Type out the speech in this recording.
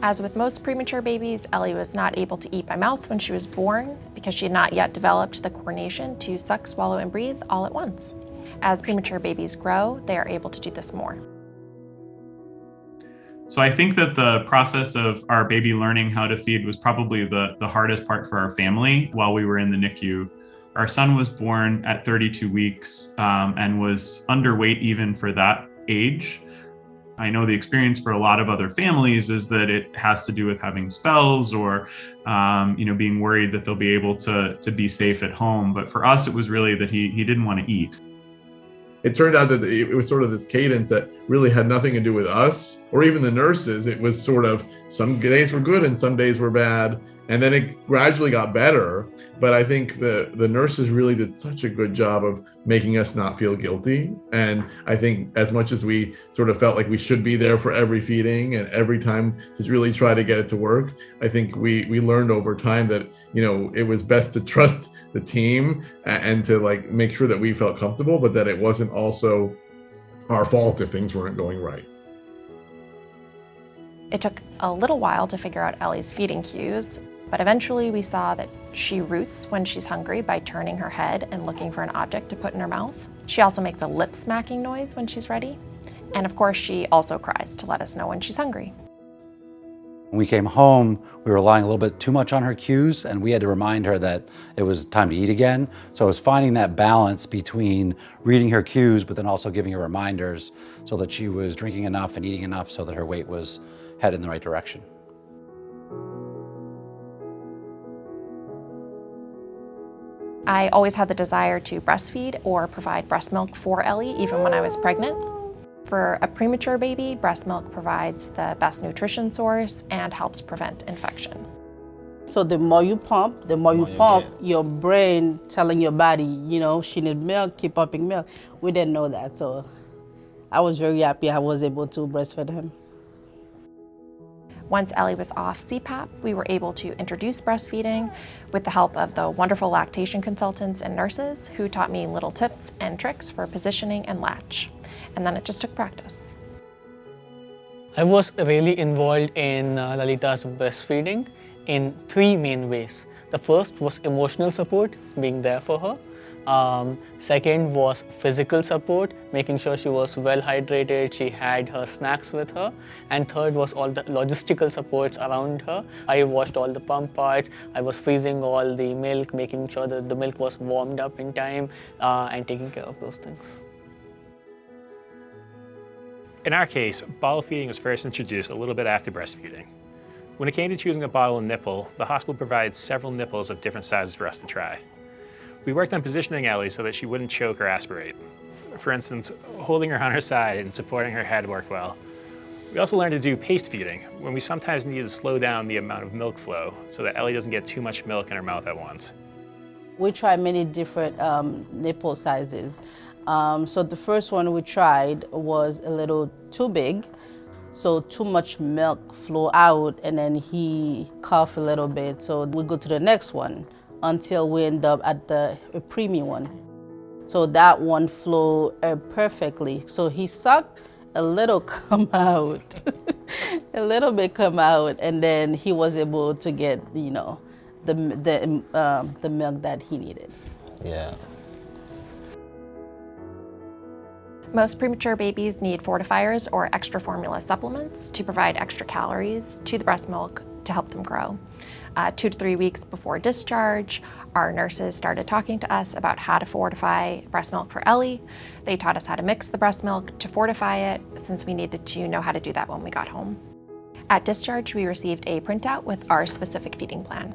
As with most premature babies, Ellie was not able to eat by mouth when she was born because she had not yet developed the coordination to suck, swallow, and breathe all at once. As premature babies grow, they are able to do this more. So I think that the process of our baby learning how to feed was probably the hardest part for our family while we were in the NICU. Our son was born at 32 weeks and was underweight even for that age. I know the experience for a lot of other families is that it has to do with having spells or, being worried that they'll be able to be safe at home. But for us, it was really that he didn't want to eat. It turned out that it was sort of this cadence that really had nothing to do with us or even the nurses. It was sort of some days were good and some days were bad. And then it gradually got better. But I think the nurses really did such a good job of making us not feel guilty. And I think as much as we sort of felt like we should be there for every feeding and every time to really try to get it to work, I think we learned over time that, it was best to trust the team and to make sure that we felt comfortable, but that it wasn't also our fault if things weren't going right. It took a little while to figure out Ellie's feeding cues, but eventually we saw that she roots when she's hungry by turning her head and looking for an object to put in her mouth. She also makes a lip smacking noise when she's ready. And of course, she also cries to let us know when she's hungry. When we came home, we were relying a little bit too much on her cues, and we had to remind her that it was time to eat again. So it was finding that balance between reading her cues, but then also giving her reminders so that she was drinking enough and eating enough so that her weight was headed in the right direction. I always had the desire to breastfeed or provide breast milk for Ellie, even when I was pregnant. For a premature baby, breast milk provides the best nutrition source and helps prevent infection. So the more you pump, your brain telling your body, she needs milk, keep pumping milk. We didn't know that, so I was very happy I was able to breastfeed him. Once Ellie was off CPAP, we were able to introduce breastfeeding with the help of the wonderful lactation consultants and nurses who taught me little tips and tricks for positioning and latch. And then it just took practice. I was really involved in Lalita's breastfeeding in 3 main ways. The first was emotional support, being there for her. Second was physical support, making sure she was well hydrated, she had her snacks with her. And third was all the logistical supports around her. I washed all the pump parts, I was freezing all the milk, making sure that the milk was warmed up in time, and taking care of those things. In our case, bottle feeding was first introduced a little bit after breastfeeding. When it came to choosing a bottle and nipple, the hospital provided several nipples of different sizes for us to try. We worked on positioning Ellie so that she wouldn't choke or aspirate. For instance, holding her on her side and supporting her head worked well. We also learned to do paced feeding, when we sometimes needed to slow down the amount of milk flow so that Ellie doesn't get too much milk in her mouth at once. We tried many different nipple sizes. So the first one we tried was a little too big, so too much milk flow out, and then he coughed a little bit. So we go to the next one until we end up at the premium one. So that one flowed perfectly. So he sucked, a little come out, a little bit come out, and then he was able to get, the milk that he needed. Yeah. Most premature babies need fortifiers or extra formula supplements to provide extra calories to the breast milk to help them grow. 2 to 3 weeks before discharge, our nurses started talking to us about how to fortify breast milk for Ellie. They taught us how to mix the breast milk to fortify it, since we needed to know how to do that when we got home. At discharge, we received a printout with our specific feeding plan.